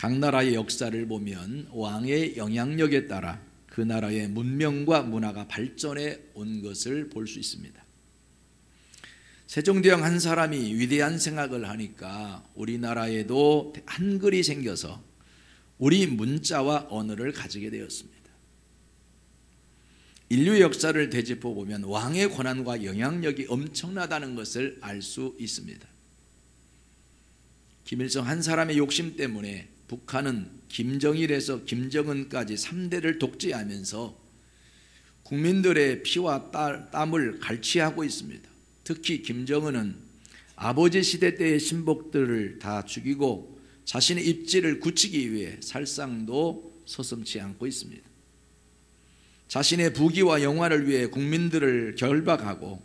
각 나라의 역사를 보면 왕의 영향력에 따라 그 나라의 문명과 문화가 발전해 온 것을 볼 수 있습니다. 세종대왕 한 사람이 위대한 생각을 하니까 우리나라에도 한글이 생겨서 우리 문자와 언어를 가지게 되었습니다. 인류의 역사를 되짚어 보면 왕의 권한과 영향력이 엄청나다는 것을 알 수 있습니다. 김일성 한 사람의 욕심 때문에 북한은 김정일에서 김정은까지 3대를 독재하면서 국민들의 피와 땀을 갈취하고 있습니다. 특히 김정은은 아버지 시대 때의 신복들을 다 죽이고 자신의 입지를 굳히기 위해 살상도 서슴지 않고 있습니다. 자신의 부귀와 영화를 위해 국민들을 결박하고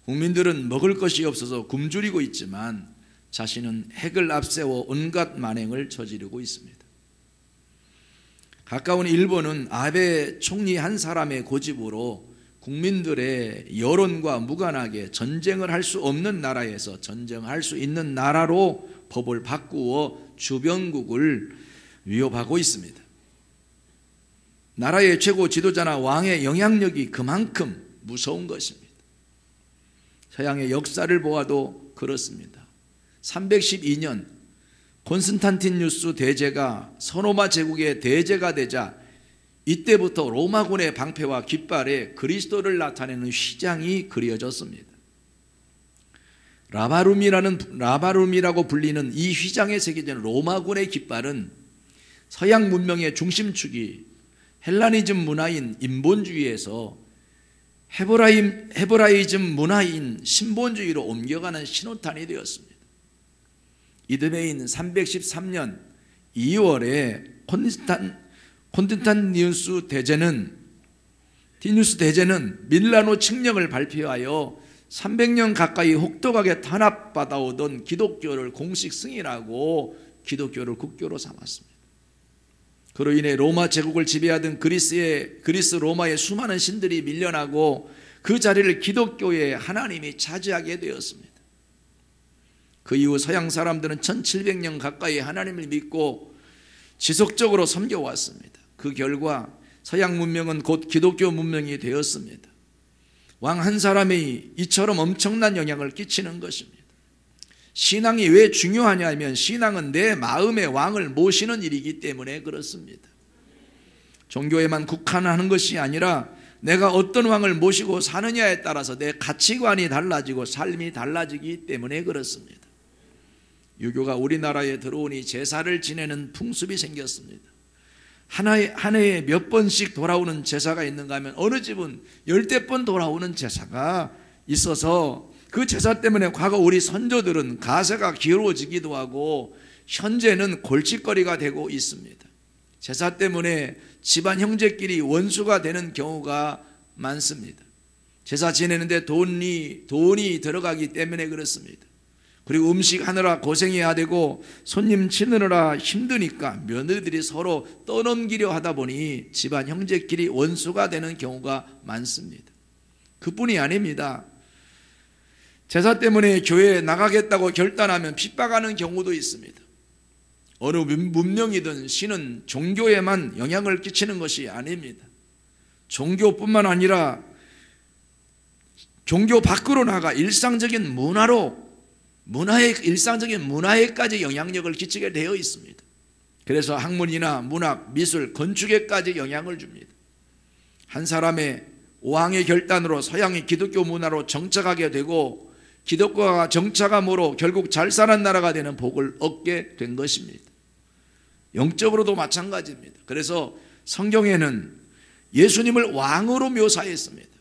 국민들은 먹을 것이 없어서 굶주리고 있지만 자신은 핵을 앞세워 온갖 만행을 저지르고 있습니다. 가까운 일본은 아베 총리 한 사람의 고집으로 국민들의 여론과 무관하게 전쟁을 할 수 없는 나라에서 전쟁할 수 있는 나라로 법을 바꾸어 주변국을 위협하고 있습니다. 나라의 최고 지도자나 왕의 영향력이 그만큼 무서운 것입니다. 서양의 역사를 보아도 그렇습니다. 312년 콘스탄티누스 대제가 서로마 제국의 대제가 되자 이때부터 로마군의 방패와 깃발에 그리스도를 나타내는 휘장이 그려졌습니다. 라바룸이라고 불리는 이 휘장에 새겨진 로마군의 깃발은 서양 문명의 중심축이 헬라니즘 문화인 인본주의에서 헤브라이즘 문화인 신본주의로 옮겨가는 신호탄이 되었습니다. 이듬해인 313년 2월에 콘스탄티누스 대제는 밀라노 칙령을 발표하여 300년 가까이 혹독하게 탄압받아오던 기독교를 공식 승인하고 기독교를 국교로 삼았습니다. 그로 인해 로마 제국을 지배하던 그리스 로마의 수많은 신들이 밀려나고 그 자리를 기독교의 하나님이 차지하게 되었습니다. 그 이후 서양 사람들은 1700년 가까이 하나님을 믿고 지속적으로 섬겨왔습니다. 그 결과 서양 문명은 곧 기독교 문명이 되었습니다. 왕 한 사람이 이처럼 엄청난 영향을 끼치는 것입니다. 신앙이 왜 중요하냐면 신앙은 내 마음의 왕을 모시는 일이기 때문에 그렇습니다. 종교에만 국한하는 것이 아니라 내가 어떤 왕을 모시고 사느냐에 따라서 내 가치관이 달라지고 삶이 달라지기 때문에 그렇습니다. 유교가 우리나라에 들어오니 제사를 지내는 풍습이 생겼습니다. 한 해에 몇 번씩 돌아오는 제사가 있는가 하면 어느 집은 10번 돌아오는 제사가 있어서 그 제사 때문에 과거 우리 선조들은 가세가 기울어지기도 하고 현재는 골칫거리가 되고 있습니다. 제사 때문에 집안 형제끼리 원수가 되는 경우가 많습니다. 제사 지내는데 돈이 들어가기 때문에 그렇습니다. 그리고 음식 하느라 고생해야 되고 손님 치느라 힘드니까 며느리들이 서로 떠넘기려 하다 보니 집안 형제끼리 원수가 되는 경우가 많습니다. 그뿐이 아닙니다. 제사 때문에 교회에 나가겠다고 결단하면 핍박하는 경우도 있습니다. 어느 문명이든 신은 종교에만 영향을 끼치는 것이 아닙니다. 종교뿐만 아니라 종교 밖으로 나가 일상적인 일상적인 문화에까지 영향력을 끼치게 되어 있습니다. 그래서 학문이나 문학, 미술, 건축에까지 영향을 줍니다. 한 사람의 왕의 결단으로 서양의 기독교 문화로 정착하게 되고 기독교가 정착함으로 결국 잘 사는 나라가 되는 복을 얻게 된 것입니다. 영적으로도 마찬가지입니다. 그래서 성경에는 예수님을 왕으로 묘사했습니다.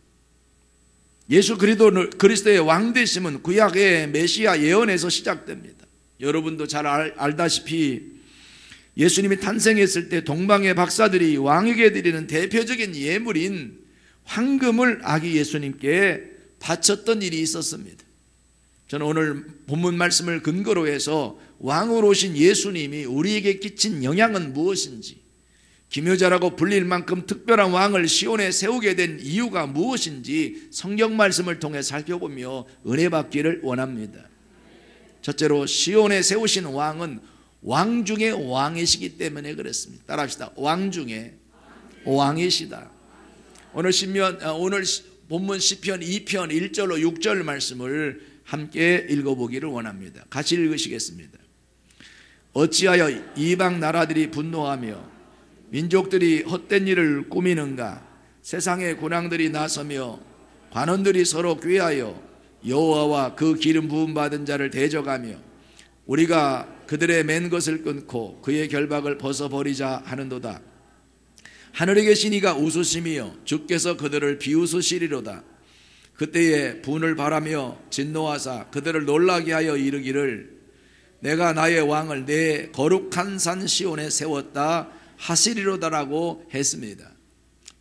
예수 그리스도의 왕되심은 구약의 메시아 예언에서 시작됩니다. 여러분도 잘 알다시피 예수님이 탄생했을 때 동방의 박사들이 왕에게 드리는 대표적인 예물인 황금을 아기 예수님께 바쳤던 일이 있었습니다. 저는 오늘 본문 말씀을 근거로 해서 왕으로 오신 예수님이 우리에게 끼친 영향은 무엇인지, 기묘자라고 불릴 만큼 특별한 왕을 시온에 세우게 된 이유가 무엇인지 성경 말씀을 통해 살펴보며 은혜 받기를 원합니다. 첫째로 시온에 세우신 왕은 왕 중에 왕이시기 때문에 그렇습니다. 따라합시다. 왕 중에 왕이시다. 오늘 본문 시편 2편 1절로 6절 말씀을 함께 읽어보기를 원합니다. 같이 읽으시겠습니다. 어찌하여 이방 나라들이 분노하며 민족들이 헛된 일을 꾸미는가? 세상의 군왕들이 나서며 관원들이 서로 꾀하여 여호와와 그 기름 부음 받은 자를 대적하며 우리가 그들의 맨 것을 끊고 그의 결박을 벗어버리자 하는도다. 하늘에 계신 이가 웃으시며 주께서 그들을 비웃으시리로다. 그때에 분을 바라며 진노하사 그들을 놀라게 하여 이르기를 내가 나의 왕을 내 거룩한 산 시온에 세웠다 하시리로다라고 했습니다.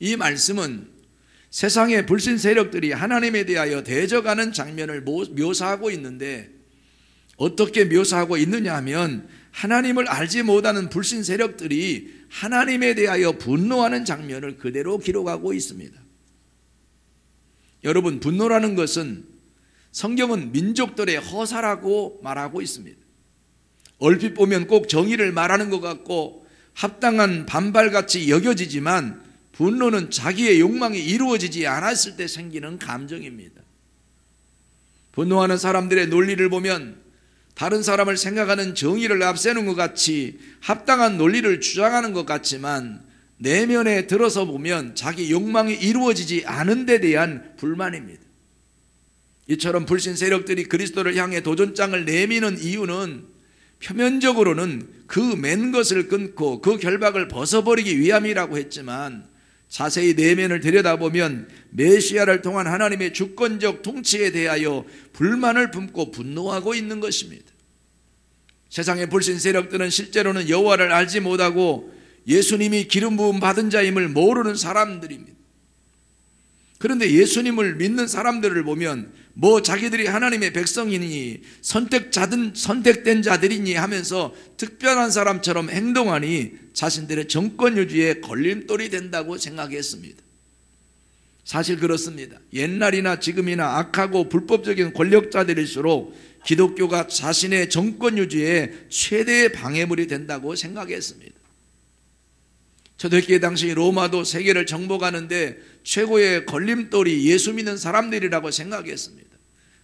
이 말씀은 세상의 불신 세력들이 하나님에 대하여 대적하는 장면을 묘사하고 있는데, 어떻게 묘사하고 있느냐 하면 하나님을 알지 못하는 불신 세력들이 하나님에 대하여 분노하는 장면을 그대로 기록하고 있습니다. 여러분, 분노라는 것은 성경은 민족들의 허사라고 말하고 있습니다. 얼핏 보면 꼭 정의를 말하는 것 같고 합당한 반발같이 여겨지지만, 분노는 자기의 욕망이 이루어지지 않았을 때 생기는 감정입니다. 분노하는 사람들의 논리를 보면 다른 사람을 생각하는 정의를 앞세우는 것 같이 합당한 논리를 주장하는 것 같지만, 내면에 들어서 보면 자기 욕망이 이루어지지 않은 데 대한 불만입니다. 이처럼 불신 세력들이 그리스도를 향해 도전장을 내미는 이유는 표면적으로는 그 맨 것을 끊고 그 결박을 벗어버리기 위함이라고 했지만, 자세히 내면을 들여다보면 메시아를 통한 하나님의 주권적 통치에 대하여 불만을 품고 분노하고 있는 것입니다. 세상의 불신 세력들은 실제로는 여호와를 알지 못하고 예수님이 기름 부음 받은 자임을 모르는 사람들입니다. 그런데 예수님을 믿는 사람들을 보면 자기들이 하나님의 백성이니 선택된 자들이니 하면서 특별한 사람처럼 행동하니 자신들의 정권 유지에 걸림돌이 된다고 생각했습니다. 사실 그렇습니다. 옛날이나 지금이나 악하고 불법적인 권력자들일수록 기독교가 자신의 정권 유지에 최대의 방해물이 된다고 생각했습니다. 초대교회 당시 로마도 세계를 정복하는데 최고의 걸림돌이 예수 믿는 사람들이라고 생각했습니다.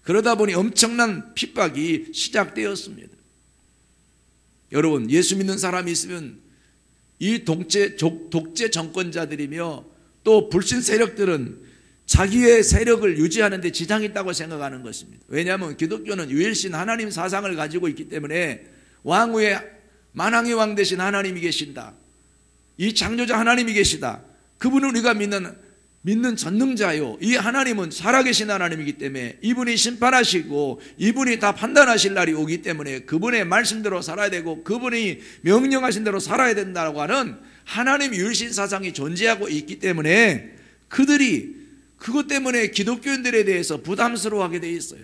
그러다 보니 엄청난 핍박이 시작되었습니다. 여러분, 예수 믿는 사람이 있으면 이 독재 정권자들이며 또 불신 세력들은 자기의 세력을 유지하는 데 지장이 있다고 생각하는 것입니다. 왜냐하면 기독교는 유일신 하나님 사상을 가지고 있기 때문에 왕 후에 만왕의 왕 되신 하나님이 계신다, 이 창조자 하나님이 계시다, 그분은 우리가 믿는 전능자요, 이 하나님은 살아계신 하나님이기 때문에 이분이 심판하시고 이분이 다 판단하실 날이 오기 때문에 그분의 말씀대로 살아야 되고 그분이 명령하신 대로 살아야 된다고 하는 하나님 유일신 사상이 존재하고 있기 때문에 그들이 그것 때문에 기독교인들에 대해서 부담스러워하게 돼 있어요.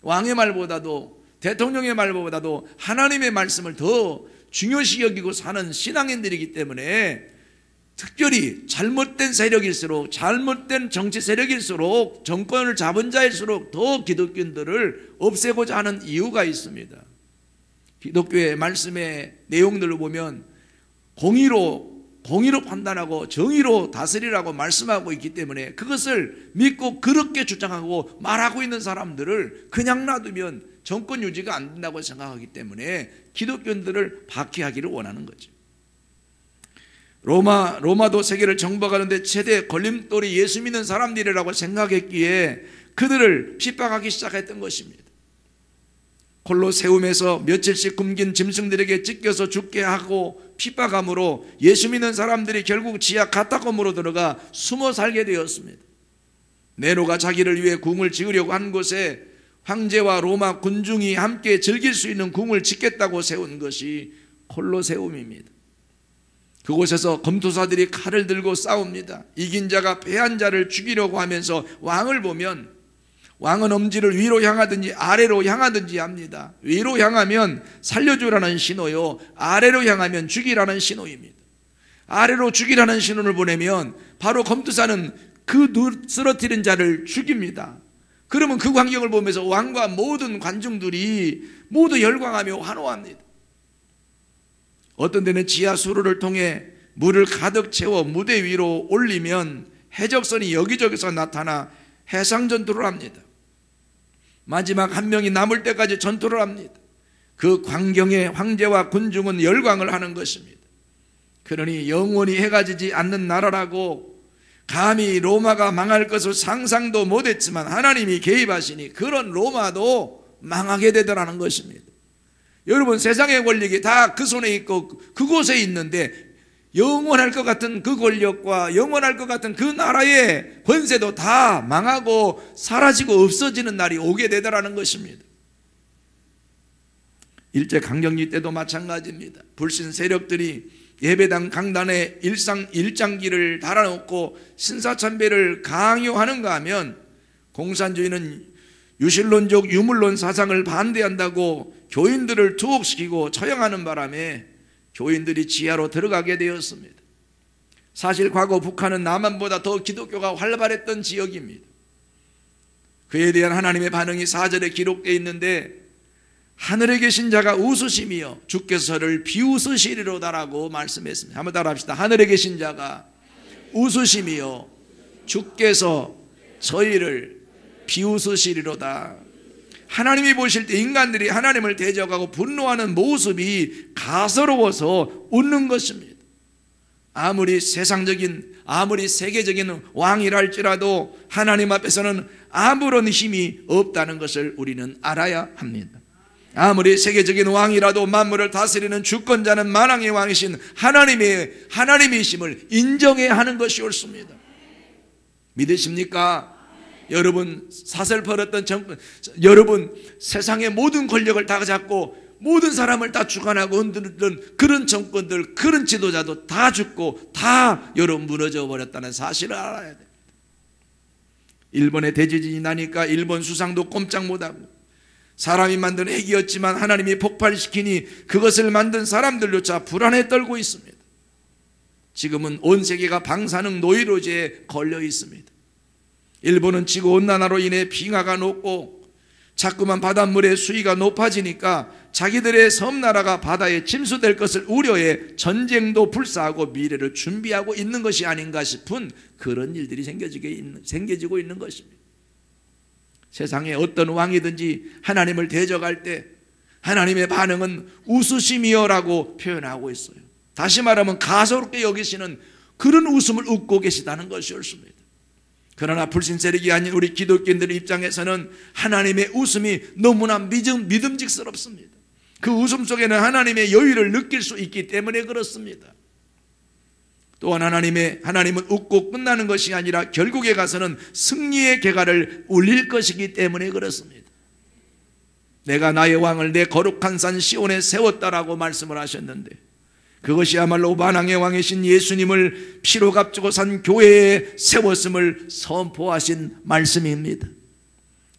왕의 말보다도 대통령의 말보다도 하나님의 말씀을 더 중요시 여기고 사는 신앙인들이기 때문에 특별히 잘못된 세력일수록, 잘못된 정치 세력일수록, 정권을 잡은 자일수록 더 기독교인들을 없애고자 하는 이유가 있습니다. 기독교의 말씀의 내용들을 보면 공의로 판단하고 정의로 다스리라고 말씀하고 있기 때문에 그것을 믿고 그렇게 주장하고 말하고 있는 사람들을 그냥 놔두면 정권 유지가 안 된다고 생각하기 때문에 기독교인들을 박해하기를 원하는 거죠. 로마도 세계를 정복하는데 최대 걸림돌이 예수 믿는 사람들이라고 생각했기에 그들을 핍박하기 시작했던 것입니다. 콜로세움에서 며칠씩 굶긴 짐승들에게 찢겨서 죽게 하고 핍박함으로 예수 믿는 사람들이 결국 지하 카타콤으로 들어가 숨어 살게 되었습니다. 네로가 자기를 위해 궁을 지으려고 한 곳에 황제와 로마 군중이 함께 즐길 수 있는 궁을 짓겠다고 세운 것이 콜로세움입니다. 그곳에서 검투사들이 칼을 들고 싸웁니다. 이긴 자가 패한 자를 죽이려고 하면서 왕을 보면 왕은 엄지를 위로 향하든지 아래로 향하든지 합니다. 위로 향하면 살려주라는 신호요, 아래로 향하면 죽이라는 신호입니다. 아래로 죽이라는 신호를 보내면 바로 검투사는 그 쓰러뜨린 자를 죽입니다. 그러면 그 광경을 보면서 왕과 모든 관중들이 모두 열광하며 환호합니다. 어떤 데는 지하 수로를 통해 물을 가득 채워 무대 위로 올리면 해적선이 여기저기서 나타나 해상 전투를 합니다. 마지막 한 명이 남을 때까지 전투를 합니다. 그 광경에 황제와 군중은 열광을 하는 것입니다. 그러니 영원히 해가 지지 않는 나라라고 감히 로마가 망할 것을 상상도 못했지만 하나님이 개입하시니 그런 로마도 망하게 되더라는 것입니다. 여러분, 세상의 권력이 다 그 손에 있고 그곳에 있는데 영원할 것 같은 그 권력과 영원할 것 같은 그 나라의 권세도 다 망하고 사라지고 없어지는 날이 오게 되더라는 것입니다. 일제강점기 때도 마찬가지입니다. 불신 세력들이 예배당 강단에 일장기를 달아놓고 신사참배를 강요하는가 하면 공산주의는 유실론적 유물론 사상을 반대한다고 교인들을 투옥시키고 처형하는 바람에 교인들이 지하로 들어가게 되었습니다. 사실 과거 북한은 남한보다 더 기독교가 활발했던 지역입니다. 그에 대한 하나님의 반응이 4절에 기록되어 있는데 하늘에 계신 자가 웃으시며 주께서 저를 비웃으시리로다라고 말씀했습니다. 한번 따라합시다. 하늘에 계신 자가 웃으시며 주께서 저희를 비웃으시리로다. 하나님이 보실 때 인간들이 하나님을 대적하고 분노하는 모습이 가소로워서 웃는 것입니다. 아무리 세상적인, 아무리 세계적인 왕이랄지라도 하나님 앞에서는 아무런 힘이 없다는 것을 우리는 알아야 합니다. 아무리 세계적인 왕이라도 만물을 다스리는 주권자는 만왕의 왕이신 하나님이심을 인정해야 하는 것이 옳습니다. 믿으십니까? 여러분, 사슬 벌었던 정권, 여러분 세상의 모든 권력을 다 잡고 모든 사람을 다 주관하고 흔들던 그런 정권들, 그런 지도자도 다 죽고 다 여러분 무너져 버렸다는 사실을 알아야 됩니다. 일본에 대지진이 나니까 일본 수상도 꼼짝 못하고 사람이 만든 핵이었지만 하나님이 폭발시키니 그것을 만든 사람들조차 불안에 떨고 있습니다. 지금은 온 세계가 방사능 노이로제에 걸려 있습니다. 일본은 지구온난화로 인해 빙하가 녹고 자꾸만 바닷물의 수위가 높아지니까 자기들의 섬나라가 바다에 침수될 것을 우려해 전쟁도 불사하고 미래를 준비하고 있는 것이 아닌가 싶은 그런 일들이 생겨지고 있는 것입니다. 세상에 어떤 왕이든지 하나님을 대적할 때 하나님의 반응은 웃으심이여라고 표현하고 있어요. 다시 말하면 가소롭게 여기시는 그런 웃음을 웃고 계시다는 것이 옳습니다. 그러나 불신 세력이 아닌 우리 기독교인들의 입장에서는 하나님의 웃음이 너무나 믿음직스럽습니다. 그 웃음 속에는 하나님의 여유를 느낄 수 있기 때문에 그렇습니다. 또한 하나님은 웃고 끝나는 것이 아니라 결국에 가서는 승리의 개가를 울릴 것이기 때문에 그렇습니다. 내가 나의 왕을 내 거룩한 산 시온에 세웠다라고 말씀을 하셨는데 그것이야말로 만왕의 왕이신 예수님을 피로 값주고 산 교회에 세웠음을 선포하신 말씀입니다.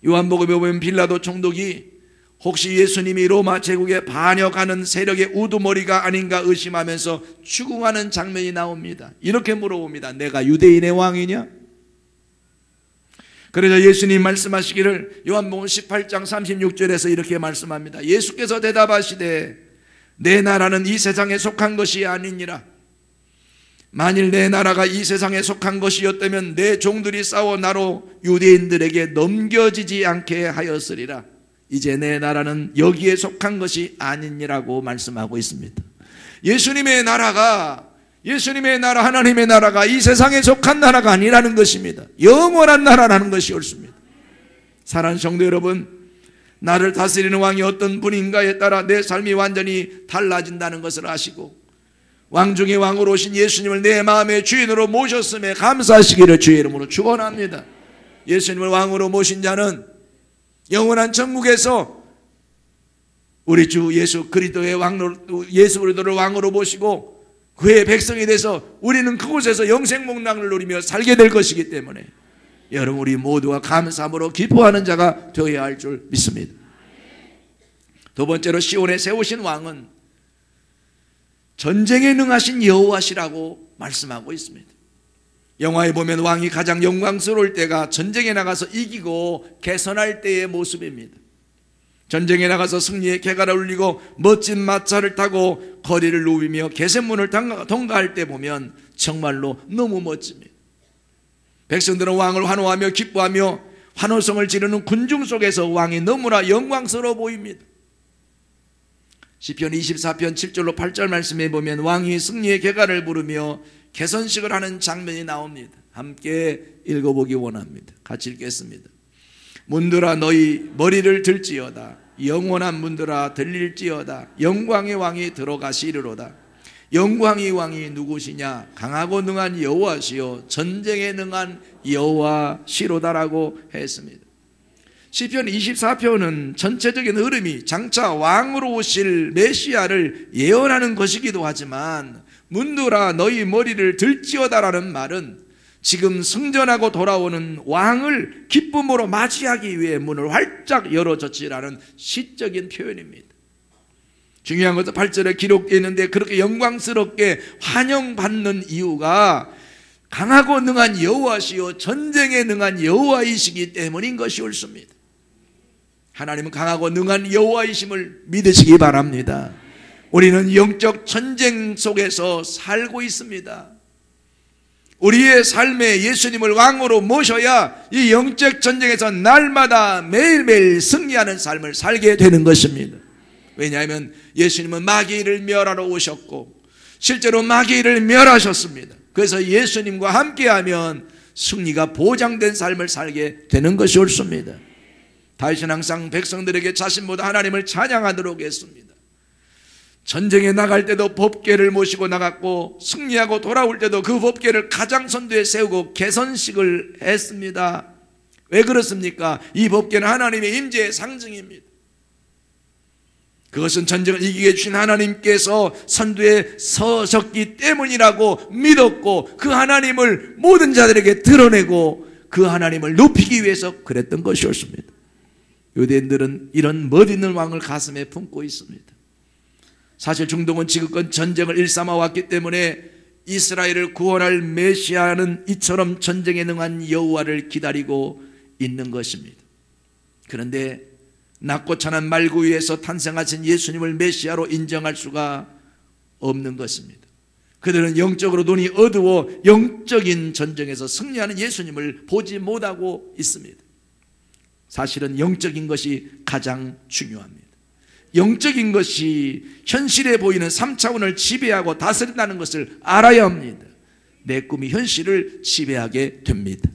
요한복음에 보면 빌라도 총독이 혹시 예수님이 로마 제국에 반역하는 세력의 우두머리가 아닌가 의심하면서 추궁하는 장면이 나옵니다. 이렇게 물어봅니다. 내가 유대인의 왕이냐? 그래서 예수님 말씀하시기를 요한복음 18장 36절에서 이렇게 말씀합니다. 예수께서 대답하시되 내 나라는 이 세상에 속한 것이 아니니라. 만일 내 나라가 이 세상에 속한 것이었다면 내 종들이 싸워 나로 유대인들에게 넘겨지지 않게 하였으리라. 이제 내 나라는 여기에 속한 것이 아니니라고 말씀하고 있습니다. 예수님의 나라 하나님의 나라가 이 세상에 속한 나라가 아니라는 것입니다. 영원한 나라라는 것이 옳습니다. 사랑하는 성도 여러분, 나를 다스리는 왕이 어떤 분인가에 따라 내 삶이 완전히 달라진다는 것을 아시고 왕 중에 왕으로 오신 예수님을 내 마음의 주인으로 모셨음에 감사하시기를 주의 이름으로 축원합니다. 예수님을 왕으로 모신 자는 영원한 천국에서 우리 주 예수 그리스도를 왕으로 모시고 그의 백성이 돼서 우리는 그곳에서 영생목락을 누리며 살게 될 것이기 때문에 여러분 우리 모두가 감사함으로 기뻐하는 자가 되어야 할 줄 믿습니다. 두 번째로 시온에 세우신 왕은 전쟁에 능하신 여호와시라고 말씀하고 있습니다. 영화에 보면 왕이 가장 영광스러울 때가 전쟁에 나가서 이기고 개선할 때의 모습입니다. 전쟁에 나가서 승리의 개가를 울리고 멋진 마차를 타고 거리를 누비며 개센문을 통과할 때 보면 정말로 너무 멋집니다. 백성들은 왕을 환호하며 기뻐하며 환호성을 지르는 군중 속에서 왕이 너무나 영광스러워 보입니다. 시편 24편 7절로 8절 말씀에 보면 왕이 승리의 개가를 부르며 개선식을 하는 장면이 나옵니다. 함께 읽어보기 원합니다. 같이 읽겠습니다. 문들아 너희 머리를 들지어다. 영원한 문들아 들릴지어다. 영광의 왕이 들어가시리로다. 영광의 왕이 누구시냐? 강하고 능한 여호와시요 전쟁에 능한 여호와시로다라고 했습니다. 시편 24편은 전체적인 흐름이 장차 왕으로 오실 메시아를 예언하는 것이기도 하지만 문들아 너희 머리를 들지어다라는 말은 지금 승전하고 돌아오는 왕을 기쁨으로 맞이하기 위해 문을 활짝 열어줬지라는 시적인 표현입니다. 중요한 것은 8절에 기록되어 있는데 그렇게 영광스럽게 환영받는 이유가 강하고 능한 여호와시요 전쟁에 능한 여호와이시기 때문인 것이 옳습니다. 하나님은 강하고 능한 여호와이심을 믿으시기 바랍니다. 우리는 영적 전쟁 속에서 살고 있습니다. 우리의 삶에 예수님을 왕으로 모셔야 이 영적 전쟁에서 날마다 매일매일 승리하는 삶을 살게 되는 것입니다. 왜냐하면 예수님은 마귀를 멸하러 오셨고 실제로 마귀를 멸하셨습니다. 그래서 예수님과 함께하면 승리가 보장된 삶을 살게 되는 것이 옳습니다. 다윗은 항상 백성들에게 자신보다 하나님을 찬양하도록 했습니다. 전쟁에 나갈 때도 법궤를 모시고 나갔고 승리하고 돌아올 때도 그 법궤를 가장 선두에 세우고 개선식을 했습니다. 왜 그렇습니까? 이 법궤는 하나님의 임재의 상징입니다. 그것은 전쟁을 이기게 주신 하나님께서 선두에 서셨기 때문이라고 믿었고 그 하나님을 모든 자들에게 드러내고 그 하나님을 높이기 위해서 그랬던 것이 옳습니다. 유대인들은 이런 멋있는 왕을 가슴에 품고 있습니다. 사실 중동은 지금껏 전쟁을 일삼아 왔기 때문에 이스라엘을 구원할 메시아는 이처럼 전쟁에 능한 여호와를 기다리고 있는 것입니다. 그런데 낮고 찬한 말구 위에서 탄생하신 예수님을 메시아로 인정할 수가 없는 것입니다. 그들은 영적으로 눈이 어두워 영적인 전쟁에서 승리하는 예수님을 보지 못하고 있습니다. 사실은 영적인 것이 가장 중요합니다. 영적인 것이 현실에 보이는 3차원을 지배하고 다스린다는 것을 알아야 합니다. 내 꿈이 현실을 지배하게 됩니다.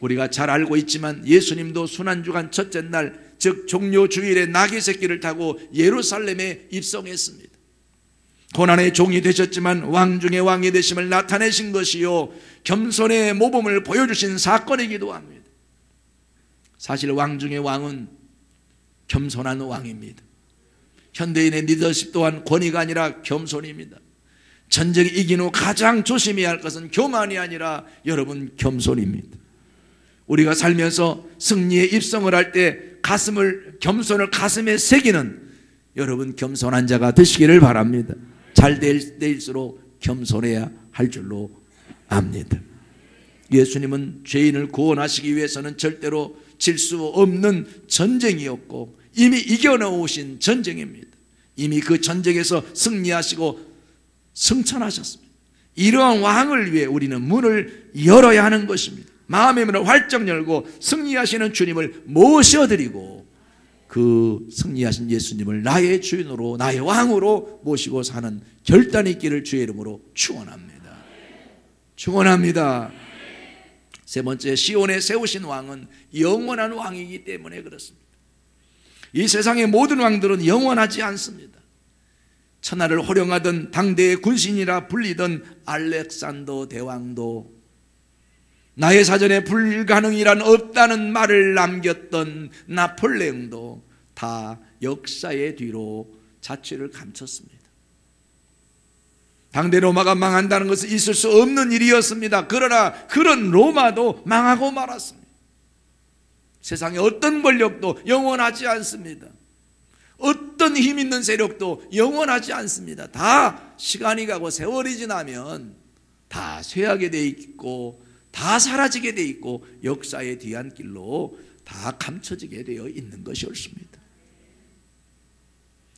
우리가 잘 알고 있지만 예수님도 순환주간 첫째 날, 즉 종료 주일에 나귀 새끼를 타고 예루살렘에 입성했습니다. 고난의 종이 되셨지만 왕 중의 왕이 되심을 나타내신 것이요 겸손의 모범을 보여주신 사건이기도 합니다. 사실 왕 중의 왕은 겸손한 왕입니다. 현대인의 리더십 또한 권위가 아니라 겸손입니다. 전쟁 이긴 후 가장 조심해야 할 것은 교만이 아니라 여러분 겸손입니다. 우리가 살면서 승리에 입성을 할 때 겸손을 가슴에 새기는 여러분 겸손한 자가 되시기를 바랍니다. 잘 될 때일수록 겸손해야 할 줄로 압니다. 예수님은 죄인을 구원하시기 위해서는 절대로 질 수 없는 전쟁이었고 이미 이겨놓으신 전쟁입니다. 이미 그 전쟁에서 승리하시고 승천하셨습니다. 이러한 왕을 위해 우리는 문을 열어야 하는 것입니다. 마음의 문을 활짝 열고 승리하시는 주님을 모셔드리고 그 승리하신 예수님을 나의 주인으로 나의 왕으로 모시고 사는 결단이 있기를 주의 이름으로 축원합니다. 축원합니다. 세 번째, 시온에 세우신 왕은 영원한 왕이기 때문에 그렇습니다. 이 세상의 모든 왕들은 영원하지 않습니다. 천하를 호령하던 당대의 군신이라 불리던 알렉산더 대왕도 나의 사전에 불가능이란 없다는 말을 남겼던 나폴레옹도 다 역사의 뒤로 자취를 감췄습니다. 당대 로마가 망한다는 것은 있을 수 없는 일이었습니다. 그러나 그런 로마도 망하고 말았습니다. 세상에 어떤 권력도 영원하지 않습니다. 어떤 힘 있는 세력도 영원하지 않습니다. 다 시간이 가고 세월이 지나면 다 쇠하게 돼 있고 다 사라지게 돼 있고 역사의 뒤안길로 다 감춰지게 되어 있는 것이 옳습니다.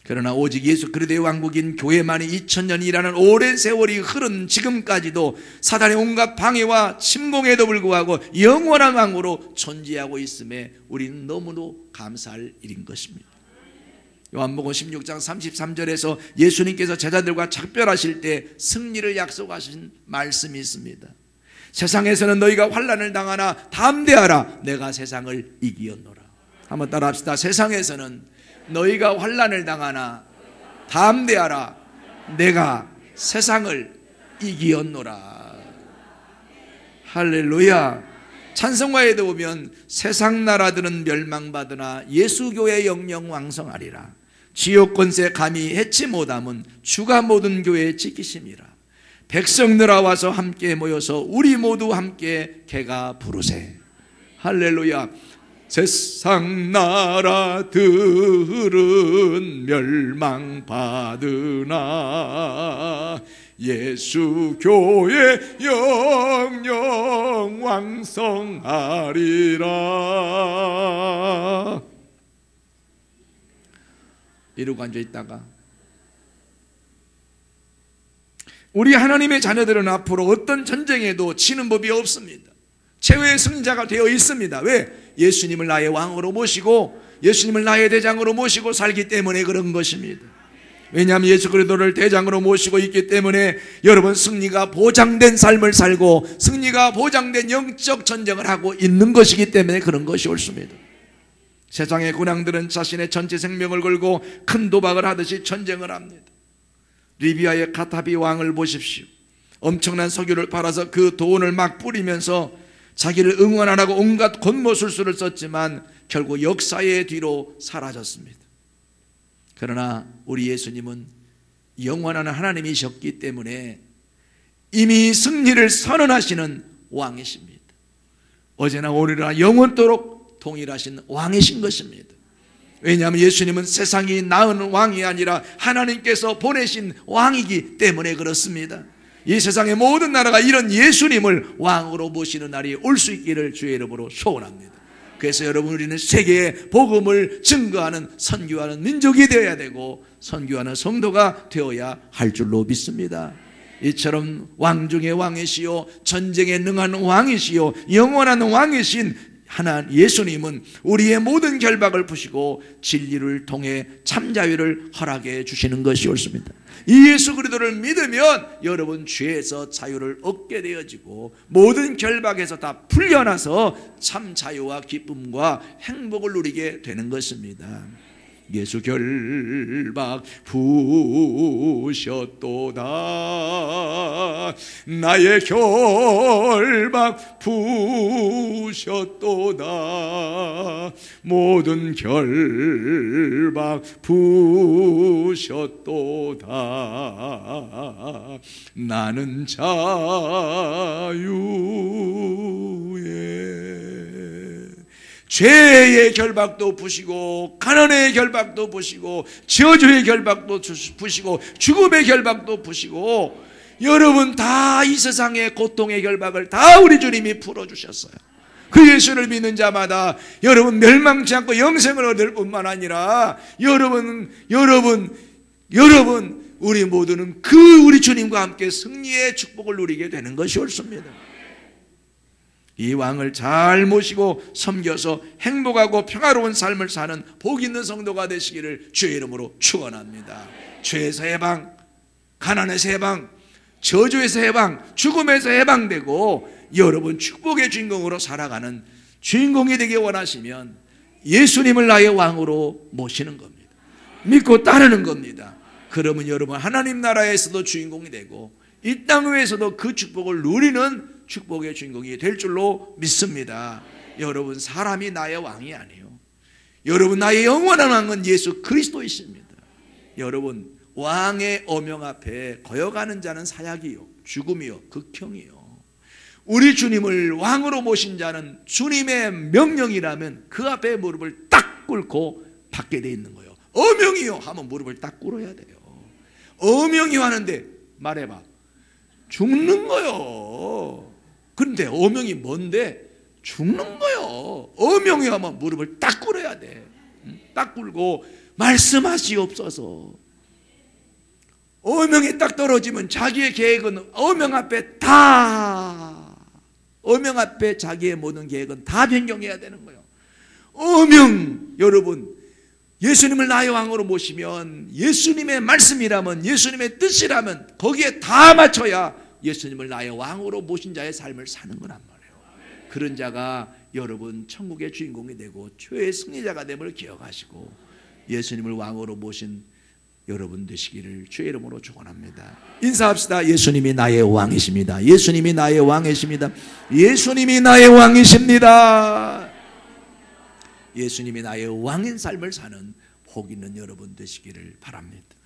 그러나 오직 예수 그리스도의 왕국인 교회만이 2000년이라는 오랜 세월이 흐른 지금까지도 사단의 온갖 방해와 침공에도 불구하고 영원한 왕으로 존재하고 있음에 우리는 너무도 감사할 일인 것입니다. 요한복음 16장 33절에서 예수님께서 제자들과 작별하실 때 승리를 약속하신 말씀이 있습니다. 세상에서는 너희가 환난을 당하나 담대하라, 내가 세상을 이기었노라. 한번 따라합시다. 세상에서는 너희가 환난을 당하나 담대하라, 내가 세상을 이기었노라. 할렐루야. 찬송가에도 보면 세상 나라들은 멸망받으나 예수교회 영영 왕성하리라. 지옥 권세 감히 해치 못함은 주가 모든 교회 지키심이라. 백성들아 와서 함께 모여서 우리 모두 함께 개가 부르세. 할렐루야. 세상 나라들은 멸망받으나 예수 교회 영영 왕성하리라. 이러고 앉아있다가 우리 하나님의 자녀들은 앞으로 어떤 전쟁에도 지는 법이 없습니다. 최후의 승리자가 되어 있습니다. 왜? 예수님을 나의 왕으로 모시고 예수님을 나의 대장으로 모시고 살기 때문에 그런 것입니다. 왜냐하면 예수 그리스도를 대장으로 모시고 있기 때문에 여러분 승리가 보장된 삶을 살고 승리가 보장된 영적 전쟁을 하고 있는 것이기 때문에 그런 것이 옳습니다. 세상의 군왕들은 자신의 전체 생명을 걸고 큰 도박을 하듯이 전쟁을 합니다. 리비아의 카타비 왕을 보십시오. 엄청난 석유를 팔아서 그 돈을 막 뿌리면서 자기를 응원하라고 온갖 권모술수를 썼지만 결국 역사의 뒤로 사라졌습니다. 그러나 우리 예수님은 영원한 하나님이셨기 때문에 이미 승리를 선언하시는 왕이십니다. 어제나 오늘이나 영원토록 동일하신 왕이신 것입니다. 왜냐하면 예수님은 세상이 낳은 왕이 아니라 하나님께서 보내신 왕이기 때문에 그렇습니다. 이 세상의 모든 나라가 이런 예수님을 왕으로 모시는 날이 올 수 있기를 주의 이름으로 소원합니다. 그래서 여러분, 우리는 세계에 복음을 증거하는 선교하는 민족이 되어야 되고 선교하는 성도가 되어야 할 줄로 믿습니다. 이처럼 왕 중의 왕이시요 전쟁에 능한 왕이시요 영원한 왕이신 하나 예수님은 우리의 모든 결박을 푸시고 진리를 통해 참자유를 허락해 주시는 것이 옳습니다. 이 예수 그리스도를 믿으면 여러분 죄에서 자유를 얻게 되어지고 모든 결박에서 다 풀려나서 참 자유와 기쁨과 행복을 누리게 되는 것입니다. 예수 결박 부으셨도다. 나의 결박 부으셨도다. 모든 결박 부으셨도다. 나는 자유에 죄의 결박도 부시고 가난의 결박도 부시고 저주의 결박도 부시고 죽음의 결박도 부시고 여러분 다 이 세상의 고통의 결박을 다 우리 주님이 풀어주셨어요. 그 예수를 믿는 자마다 여러분 멸망치 않고 영생을 얻을 뿐만 아니라 여러분 우리 모두는 그 우리 주님과 함께 승리의 축복을 누리게 되는 것이 옳습니다. 이 왕을 잘 모시고 섬겨서 행복하고 평화로운 삶을 사는 복 있는 성도가 되시기를 주의 이름으로 축원합니다. 죄에서 해방, 가난에서 해방, 저주에서 해방, 죽음에서 해방되고 여러분 축복의 주인공으로 살아가는 주인공이 되기 원하시면 예수님을 나의 왕으로 모시는 겁니다. 믿고 따르는 겁니다. 그러면 여러분 하나님 나라에서도 주인공이 되고 이 땅 위에서도 그 축복을 누리는 축복의 주인공이 될 줄로 믿습니다. 여러분 사람이 나의 왕이 아니에요. 여러분 나의 영원한 왕은 예수 그리스도이십니다. 여러분 왕의 어명 앞에 거여가는 자는 사약이요 죽음이요 극형이요. 우리 주님을 왕으로 모신 자는 주님의 명령이라면 그 앞에 무릎을 딱 꿇고 받게 돼 있는 거예요. 어명이요 하면 무릎을 딱 꿇어야 돼요. 어명이요 하는데 말해봐 죽는 거요. 그런데 어명이 뭔데? 죽는 거요. 어명이 하면 무릎을 딱 꿇어야 돼. 딱 꿇고 말씀하시옵소서. 어명이 딱 떨어지면 자기의 계획은 어명 앞에 다, 어명 앞에 자기의 모든 계획은 다 변경해야 되는 거예요. 어명, 여러분, 예수님을 나의 왕으로 모시면 예수님의 말씀이라면, 예수님의 뜻이라면 거기에 다 맞춰야 예수님을 나의 왕으로 모신 자의 삶을 사는 거란 말이에요. 그런 자가 여러분 천국의 주인공이 되고 최후의 승리자가 됨을 기억하시고 예수님을 왕으로 모신 여러분 되시기를 주의 이름으로 축원합니다. 인사합시다. 예수님이 나의 왕이십니다. 예수님이 나의 왕이십니다. 예수님이 나의 왕이십니다. 예수님이 나의 왕인 삶을 사는 복 있는 여러분 되시기를 바랍니다.